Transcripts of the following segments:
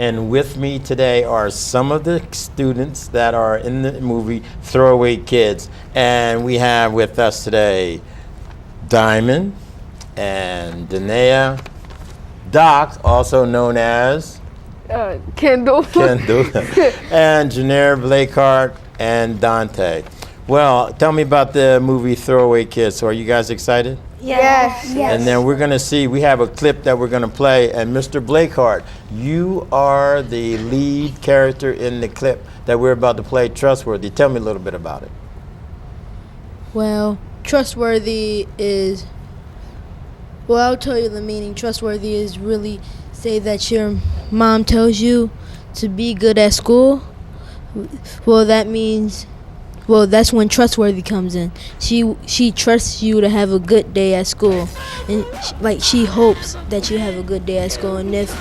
And with me today are some of the students that are in the movie Throwaway Kids. And we have with us today Dymone and Dunaia Doc, also known as Kendall. And Jaunair Blake-Hart and Donte. Well, tell me about the movie Throwaway Kids. So are you guys excited? Yes. And then we're going to see, we have a clip that we're going to play. And Mr. Blake-Hart, you are the lead character in the clip that we're about to play, Trustworthy. Tell me a little bit about it. Well, trustworthy is, well, I'll tell you the meaning. Trustworthy is really say that your mom tells you to be good at school. Well, that means, well, that's when trustworthy comes in. She trusts you to have a good day at school, and she hopes that you have a good day at school. And if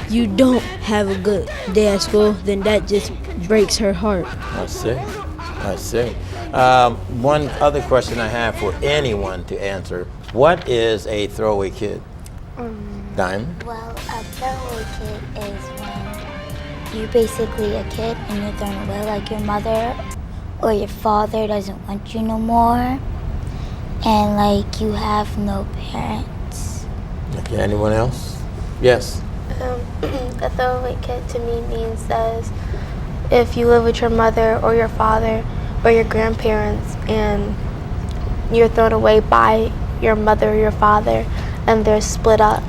you don't have a good day at school, then that just breaks her heart. I see. One other question I have for anyone to answer: what is a throwaway kid? Dymone? Well, a throwaway kid is when you're basically a kid and you're thrown away, like your mother or your father doesn't want you no more, and like you have no parents. Okay, anyone else? Yes. A throwaway kid to me means that if you live with your mother or your father or your grandparents and you're thrown away by your mother or your father and they're split up,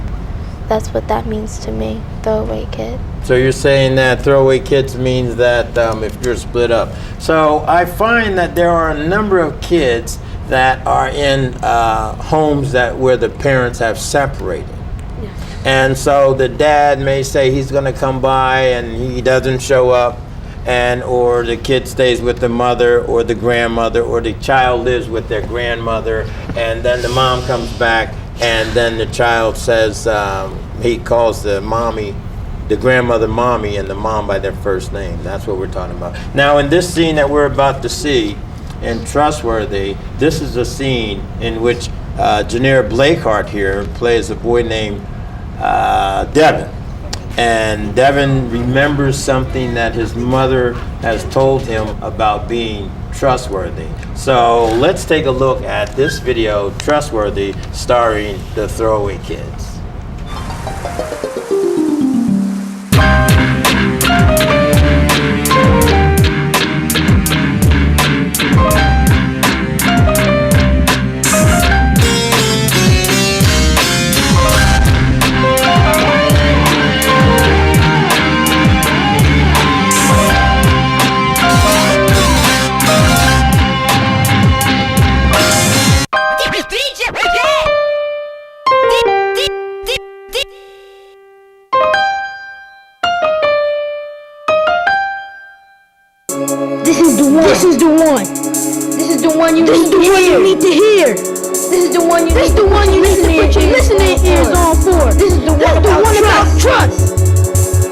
that's what that means to me, throwaway kid. So you're saying that throwaway kids means that if you're split up. So I find that there are a number of kids that are in homes where the parents have separated. Yes. And so the dad may say he's going to come by and he doesn't show up, or the kid stays with the mother or the grandmother, or the child lives with their grandmother, and then the mom comes back, and then the child says, he calls the grandmother mommy, and the mom by their first name. That's what we're talking about. Now, in this scene that we're about to see in Trustworthy, this is a scene in which Jaunair Blake-Hart here plays a boy named Devin. And Devin remembers something that his mother has told him about being trustworthy. So let's take a look at this video, Trustworthy, starring the Throwaway Kids. This is the one. This is the one you need to hear. This is the one you need to put your listening ears on for. This is the one about trust.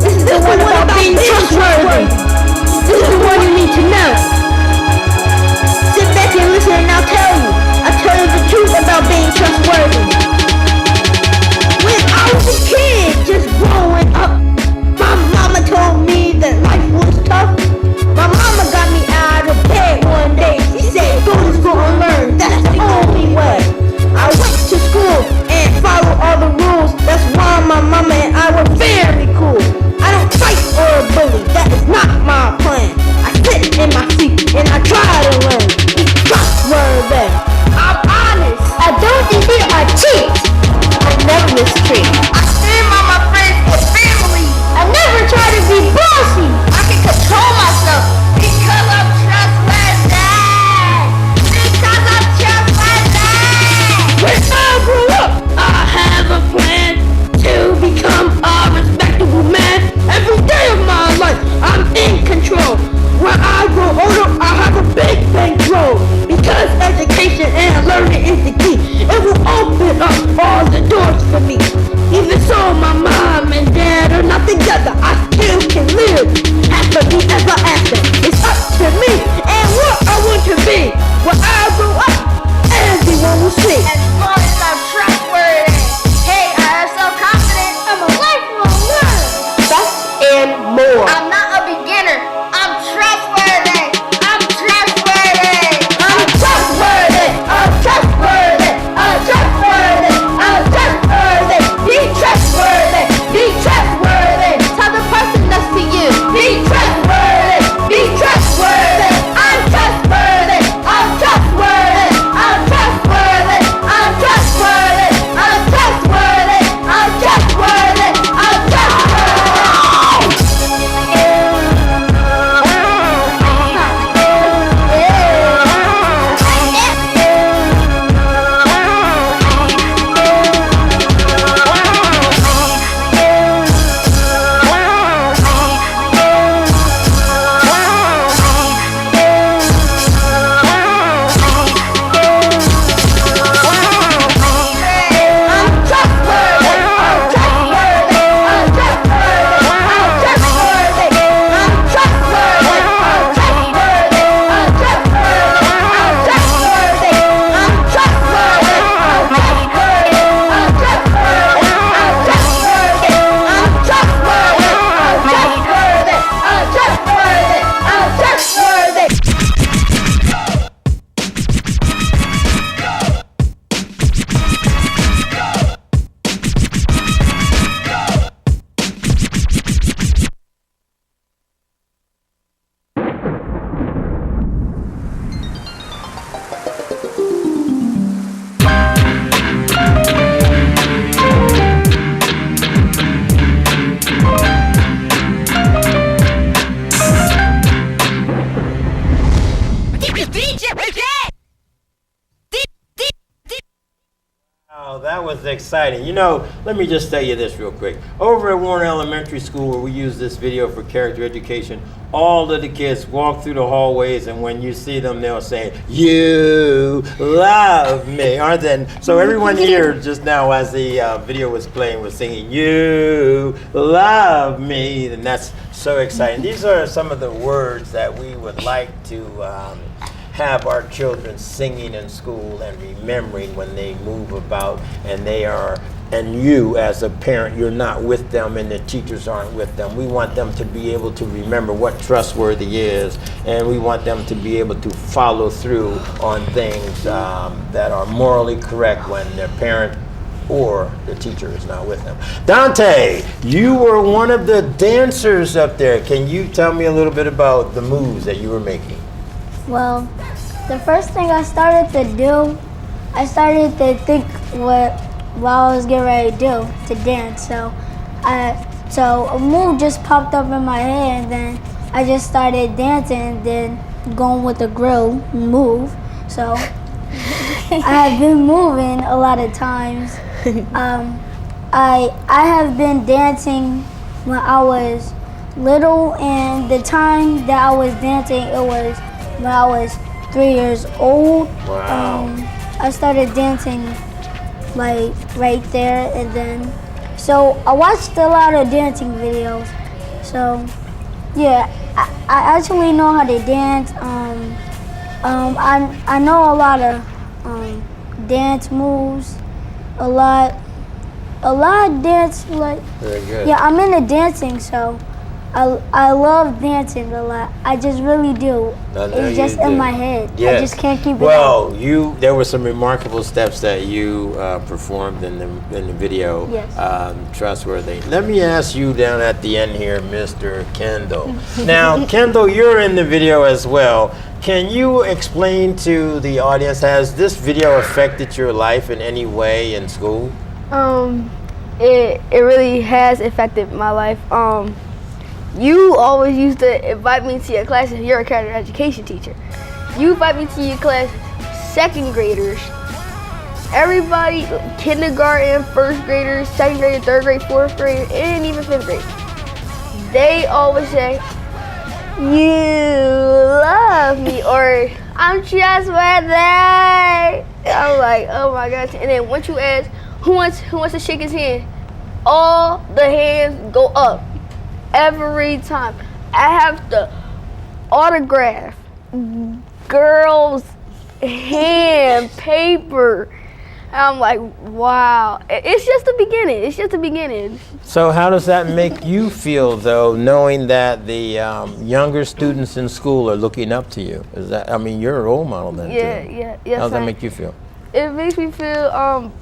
This is the one about being trustworthy. This is the one you need to know. Sit back and listen and I'll tell you the truth about being trustworthy. When I was a kid just growing up, my mama told me that life was tough. My mama got me out of bed one day. She said, go to school and learn, that's the only way. I went to school and followed all the rules. That's why my mama and I were very cool. I don't fight or bully, that is not my plan. I sit in my seat and I try to learn. Be trustworthy. I'm honest. I don't deceive or cheat. I never mistreat. I stand by my friends and family. I never try to be bossy. I can control myself because I'm trustworthy. Because I'm trustworthy. When I grow up, I have a plan to become a respectable man. Every day of my life, I'm in control. When I grow older, I have a big bankroll. Because education and learning is the key. It will open up all the doors for me. Even so, my mom and dad are not together. I still can live happily ever after. It's up to me and what I want to be. When I grow up, everyone will see. As long as I'm trustworthy, hey, I am so confident. I'm a lifelong learner. Trust Oh, that was exciting. You know, let me just tell you this real quick. Over at Warren Elementary School, where we use this video for character education, all of the kids walk through the hallways, and when you see them, they'll say, "You love me," aren't they? So everyone here just now, as the video was playing, was singing, "You love me," and that's so exciting. These are some of the words that we would like to have our children singing in school and remembering when they move about and they are, and you as a parent, you're not with them and the teachers aren't with them. We want them to be able to remember what trustworthy is, and we want them to be able to follow through on things that are morally correct when their parent or the teacher is not with them. Donte, you were one of the dancers up there. Can you tell me a little bit about the moves that you were making? Well, the first thing I started to do, I started to think what I was getting ready to do to dance. So a move just popped up in my head, and then I just started dancing and then going with the grill move. So I have been moving a lot of times. I have been dancing when I was little, and the time that I was dancing, it was when I was 3 years old. Wow. I started dancing like right there, and then so I watched a lot of dancing videos. So yeah, I actually know how to dance. I know a lot of dance moves, a lot of dance, like Very good. yeah, I'm into dancing, so I love dancing a lot. I just really do. I know It's just you in do. my head. Yes. I just can't keep it Well, out. there were some remarkable steps that you performed in the video. Yes. Trustworthy. Let me ask you down at the end here, Mr. Kendall. Now, Kendall, you're in the video as well. Can you explain to the audience, has this video affected your life in any way in school? It really has affected my life. You always used to invite me to your classes. You're a character education teacher. You invite me to your class, second graders. Everybody, kindergarten, first graders, second grade, third grade, fourth grade, and even fifth grade. They always say, "You love me," or "I'm trustworthy." I'm like, oh my gosh. And then once you ask, who wants to shake his hand? All the hands go up. Every time. I have to autograph girls' hand paper. I'm like, wow. It's just the beginning. It's just the beginning. So how does that make you feel, though, knowing that the younger students in school are looking up to you? You're a role model then, Yeah, too. yes. How does that make you feel? It makes me feel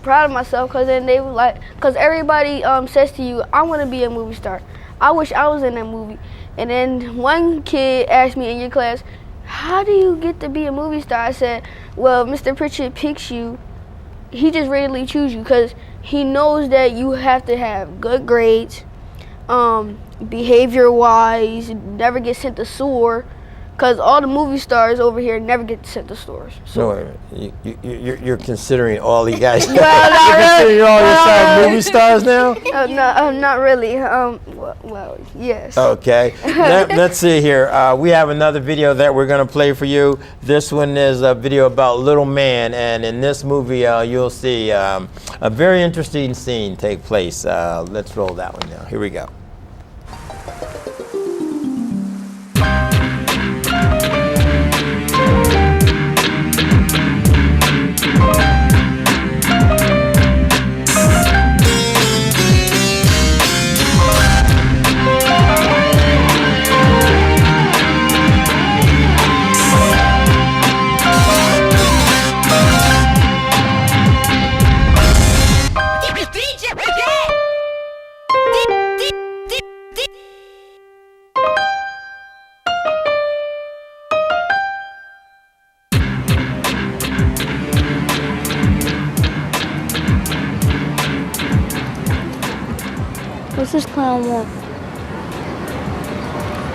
proud of myself, because then they were like, because everybody says to you, "I want to be a movie star. I wish I was in that movie." And then one kid asked me in your class, "How do you get to be a movie star?" I said, "Well, Mr. Pritchett picks you. He just randomly chooses you because he knows that you have to have good grades, behavior-wise, never get sent to SOAR, because all the movie stars over here never get sent to stores." So you're considering all the guys. Well, not You're considering all really. your movie stars now? No, not really. Well, yes. Okay. Let's see here. We have another video that we're going to play for you. This one is a video about Little Man, and in this movie you'll see a very interesting scene take place. Let's roll that one now. Here we go. What's this clown want?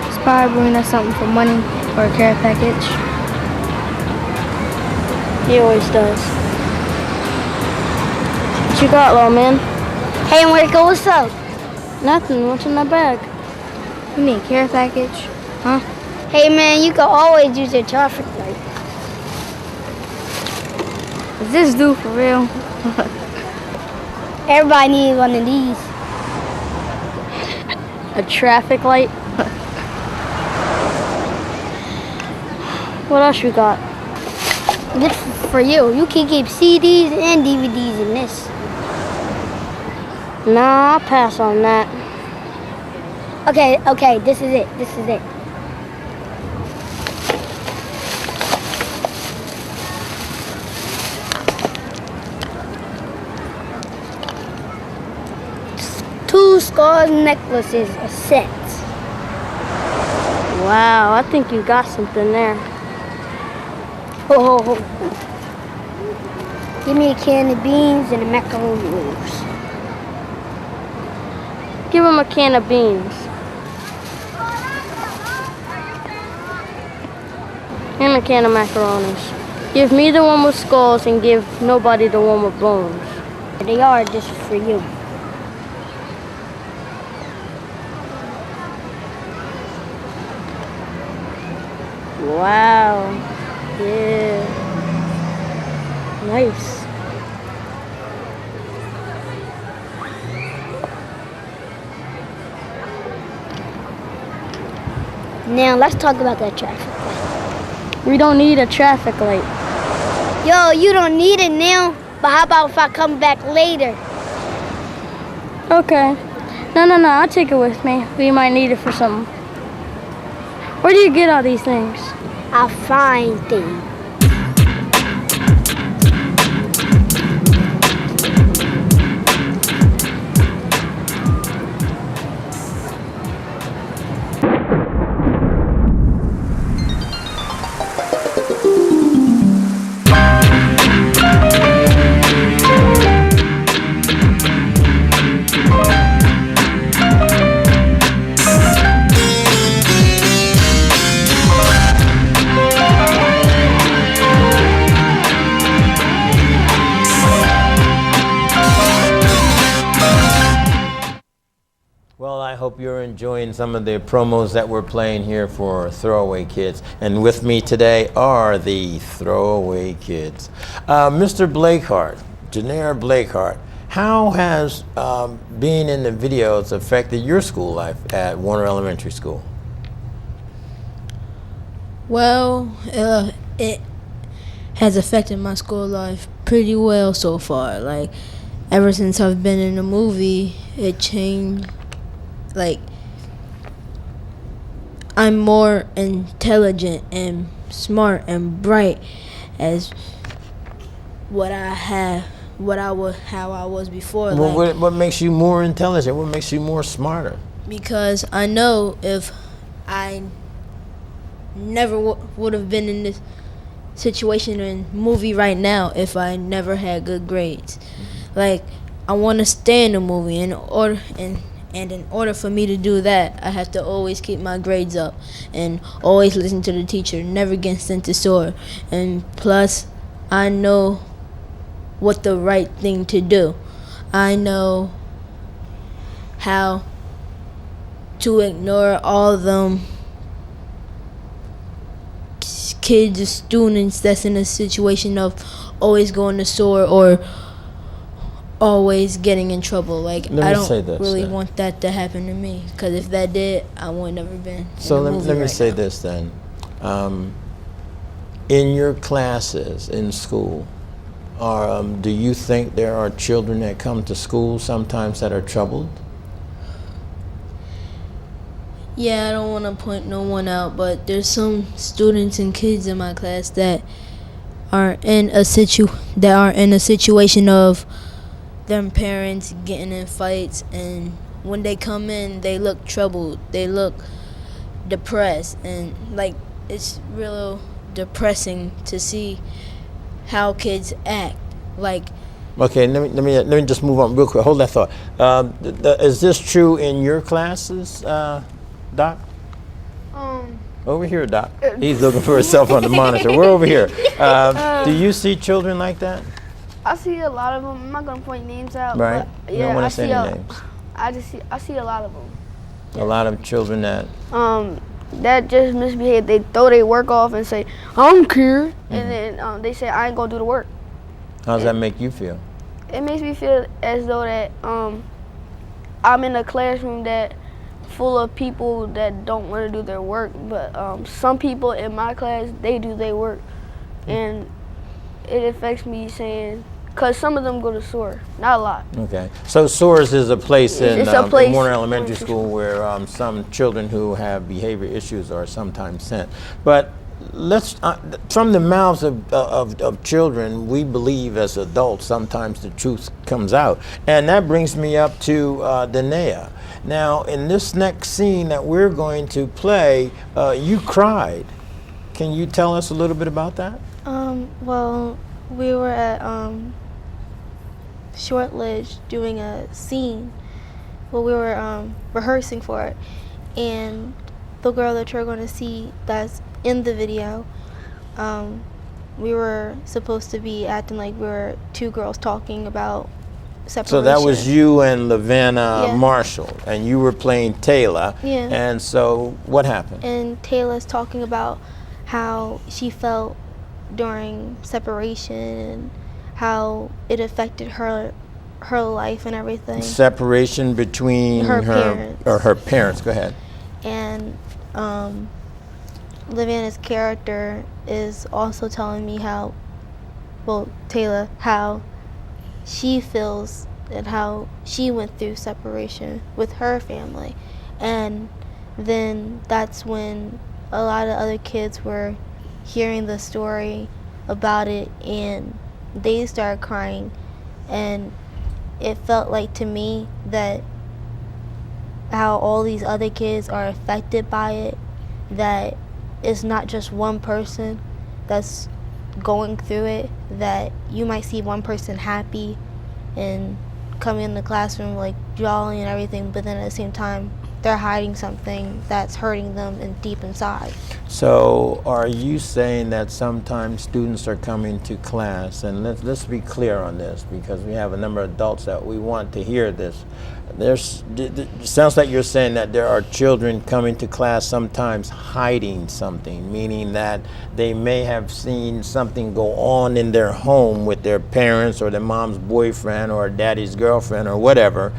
It's probably bringing us something for money or a care package. He always does. What you got, little man? Hey, Enrico, what's up? Nothing. What's in my bag? You mean care package? Huh? Hey, man, you can always use your traffic light. Is this dude for real? Everybody needs one of these. A traffic light? What else you got? This is for you. You can keep CDs and DVDs in this. Nah, I'll pass on that. Okay, this is it. This is it. Two skulls necklaces, a set. Wow, I think you got something there. Oh. Give me a can of beans and a macaroni rolls. Give him a can of beans. And a can of macaronis. Give me the one with skulls and give nobody the one with bones. They are just for you. Wow. Yeah. Nice. Now let's talk about that traffic light. We don't need a traffic light. Yo, you don't need it now, but how about if I come back later? Okay. No, I'll take it with me. We might need it for something. Where do you get all these things? I find things. Well, I hope you're enjoying some of the promos that we're playing here for Throwaway Kids. And with me today are the Throwaway Kids. Mr. Blake-Hart, Jaunair Blake-Hart, how has being in the videos affected your school life at Warner Elementary School? Well, it has affected my school life pretty well so far. Like, ever since I've been in the movie, it changed. Like, I'm more intelligent and smart and bright as how I was before. Well, what makes you more intelligent? What makes you more smarter? Because I know if I never would have been in this situation in movie right now if I never had good grades. Like, I want to stay in the movie and in order for me to do that, I have to always keep my grades up and always listen to the teacher, never get sent to SOAR. And plus, I know what the right thing to do. I know how to ignore all them kids or students that's in a situation of always going to SOAR or always getting in trouble. Like, I don't really want that to happen to me, because if that did, I would never been. So let me say this then. In your classes in school, do you think there are children that come to school sometimes that are troubled? Yeah, I don't want to point no one out, but there's some students and kids in my class that are in a situation of them parents getting in fights, and when they come in, they look troubled, they look depressed, and like, it's real depressing to see how kids act. Like, okay, let me just move on real quick. Hold that thought. Is this true in your classes, Doc? Over here, Doc. He's looking for himself on the monitor. We're over here. Do you see children like that? I see a lot of them. I'm not gonna point names out. Right. But You don't want I to say see any names. I see a lot of them. A lot of children that. That just misbehave. They throw their work off and say, "I don't care," and then they say, "I ain't gonna do the work." How does that make you feel? It makes me feel as though that I'm in a classroom that full of people that don't want to do their work, but some people in my class, they do their work, and it affects me saying, because some of them go to SOAR, not a lot. Okay. So SOARS is a place in place- Warner Elementary School where some children who have behavior issues are sometimes sent. But let's, from the mouths of children, we believe as adults, sometimes the truth comes out. And that brings me up to Dunaia. Now, in this next scene that we're going to play, you cried. Can you tell us a little bit about that? Well, we were at Shortledge doing a scene. Well, we were rehearsing for it, and the girl that you're going to see that's in the video, we were supposed to be acting like we were two girls talking about separation. So that was you and Lavanna Yeah. Marshall, and you were playing Taylor. Yeah. And so what happened? And Taylor's talking about how she felt during separation and how it affected her life and everything. Separation between Her parents. or her parents. Go ahead. And Lavanna's character is also telling me how, well, Taylor, how she feels and how she went through separation with her family. And then that's when a lot of other kids were hearing the story about it, and they started crying. And it felt like to me that how all these other kids are affected by it, that it's not just one person that's going through it, that you might see one person happy and coming in the classroom like jolly and everything, but then at the same time they're hiding something that's hurting them and deep inside. So are you saying that sometimes students are coming to class, and let's be clear on this because we have a number of adults that we want to hear this. It sounds like you're saying that there are children coming to class sometimes hiding something, meaning that they may have seen something go on in their home with their parents or their mom's boyfriend or daddy's girlfriend or whatever,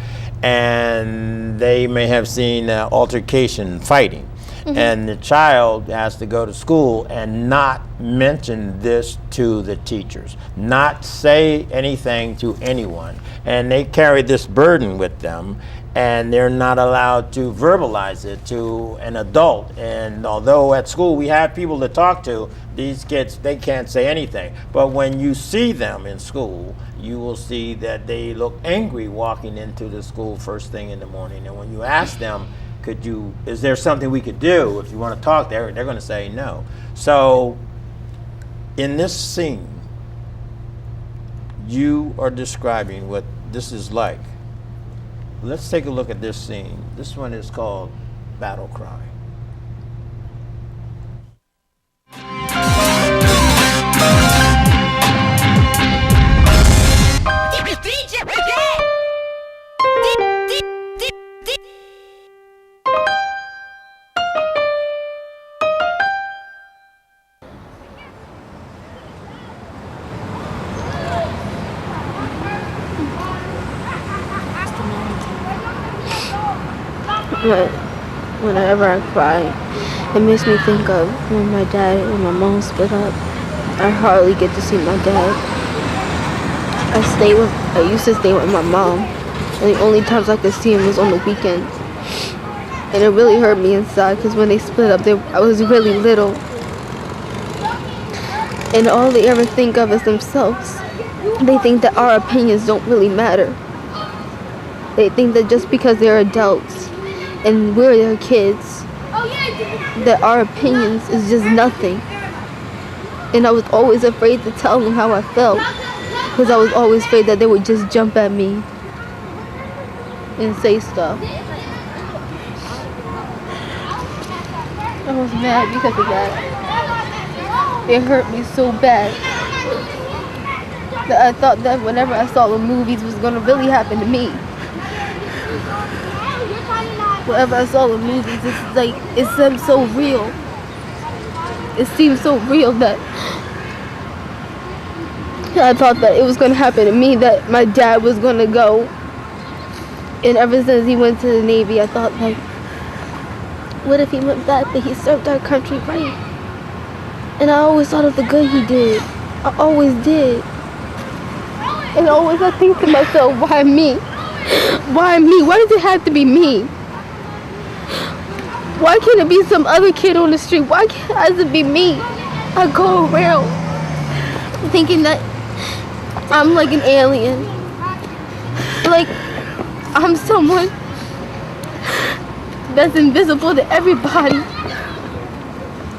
and they may have seen altercation, fighting. And the child has to go to school and not mention this to the teachers, not say anything to anyone. And they carry this burden with them, and they're not allowed to verbalize it to an adult. And although at school we have people to talk to, these kids, they can't say anything. But when you see them in school, you will see that they look angry walking into the school first thing in the morning. And when you ask them, is there something we could do if you want to talk, they're going to say no. So in this scene, you are describing what this is like. Let's take a look at this scene. This one is called Battle Cry. But whenever I cry, it makes me think of when my dad and my mom split up. I hardly get to see my dad. I used to stay with my mom, and the only times I could see him was on the weekend. And it really hurt me inside because when they split up, I was really little. And all they ever think of is themselves. They think that our opinions don't really matter. They think that just because they're adults and we're their kids, that our opinions is just nothing. And I was always afraid to tell them how I felt because I was always afraid that they would just jump at me and say stuff. I was mad because of that. It hurt me so bad that I thought that whenever I saw the movies was gonna really happen to me. Whenever I saw the movies, it's like it seemed so real. It seemed so real that I thought that it was gonna happen to me, that my dad was gonna go. And ever since he went to the Navy, I thought, like, what if he went back, that he served our country right? And I always thought of the good he did. I always did. And always I think to myself, why me? Why me? Why does it have to be me? Why can't it be some other kid on the street? Why can't it has to be me? I go around thinking that I'm like an alien. Like I'm someone that's invisible to everybody.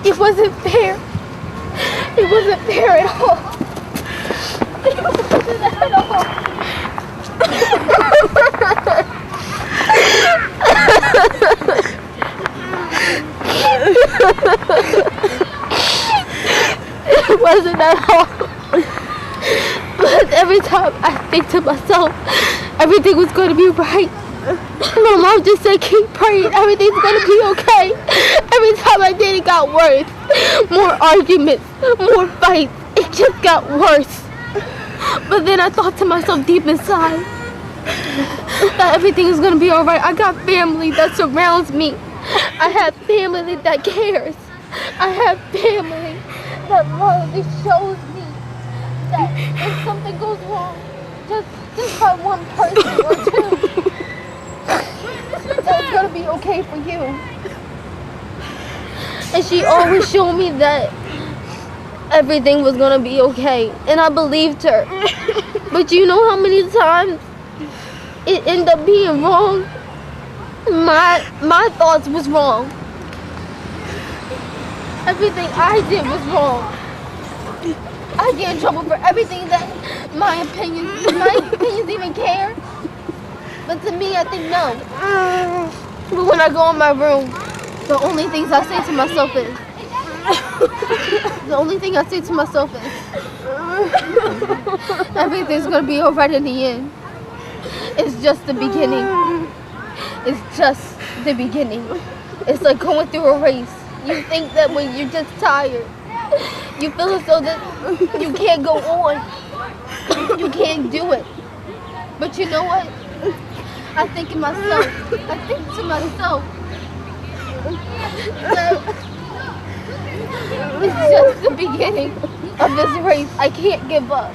It wasn't fair. It wasn't fair at all. It wasn't at all. It wasn't at all. But every time I think to myself, everything was going to be right. My mom just said, keep praying, everything's going to be okay. Every time I did, it got worse. More arguments, more fights. It just got worse. But then I thought to myself deep inside that everything is going to be all right. I got family that surrounds me. I have family that cares. I have family that loves. It shows me that if something goes wrong, just by one person or two, that it's gonna be okay for you. And she always showed me that everything was gonna be okay, and I believed her. But you know how many times it ended up being wrong? My thoughts was wrong. Everything I did was wrong. I get in trouble for everything that my opinions even care. But to me, I think no. But when I go in my room, the only things I say to myself is, everything's gonna be alright in the end. It's just the beginning. It's just the beginning. It's like going through a race. You think that when you're just tired, you feel as though that you can't go on. You can't do it. But you know what? I think to myself that it's just the beginning of this race. I can't give up.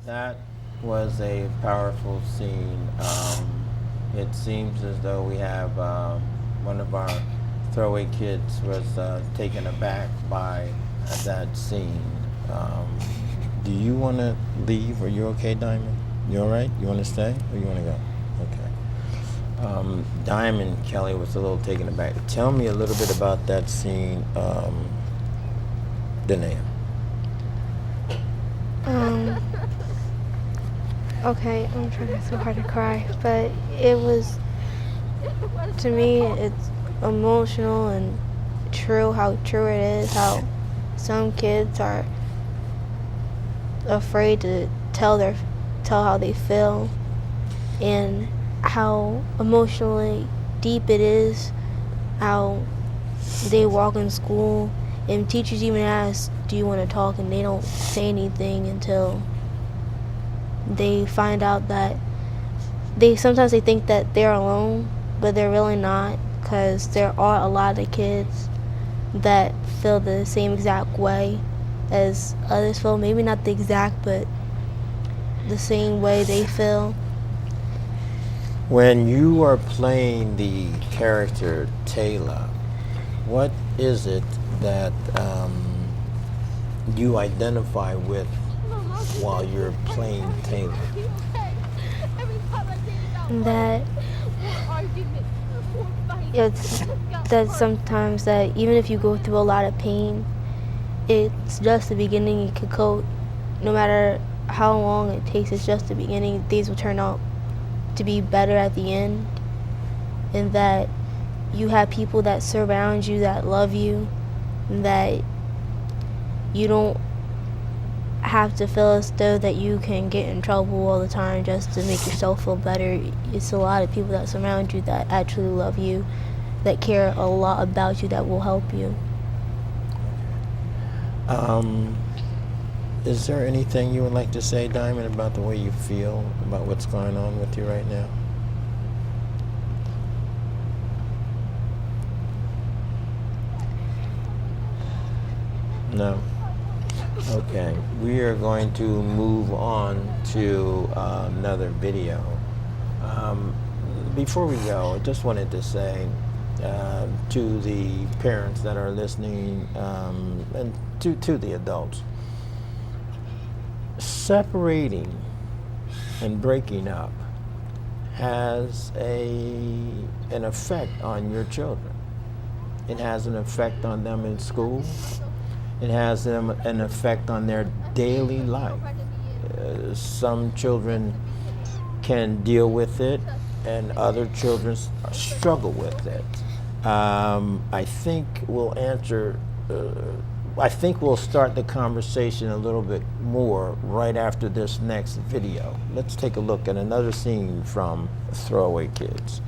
That was a powerful scene. It seems as though we have one of our Throwaway Kids was taken aback by that scene. Do you want to leave? Are you okay, Dymone? You all right? You want to stay or you want to go? Okay. Dymone Kelly was a little taken aback. Tell me a little bit about that scene, Dunaia. Okay, I'm trying not so hard to cry, but it was, to me, it's emotional and true, how true it is, how some kids are afraid to tell how they feel, and how emotionally deep it is, how they walk in school, and teachers even ask, do you want to talk, and they don't say anything until they find out that sometimes they think that they're alone, but they're really not, because there are a lot of kids that feel the same exact way as others feel. Maybe not the exact, but the same way they feel. When you are playing the character Taylor, what is it that you identify with while you're playing Taylor? That it's that sometimes that even if you go through a lot of pain, it's just the beginning. It could go, no matter how long it takes, it's just the beginning. Things will turn out to be better at the end, and that you have people that surround you that love you, and that you don't have to feel as though that you can get in trouble all the time just to make yourself feel better. It's a lot of people that surround you that actually love you, that care a lot about you, that will help you. Is there anything you would like to say, Dymone, about the way you feel about what's going on with you right now? No? Okay, we are going to move on to another video. Before we go, I just wanted to say to the parents that are listening and to the adults, separating and breaking up has an effect on your children. It has an effect on them in school. It has them an effect on their daily life. Some children can deal with it, and other children struggle with it. I think we'll answer. I think we'll start the conversation a little bit more right after this next video. Let's take a look at another scene from Throwaway Kids.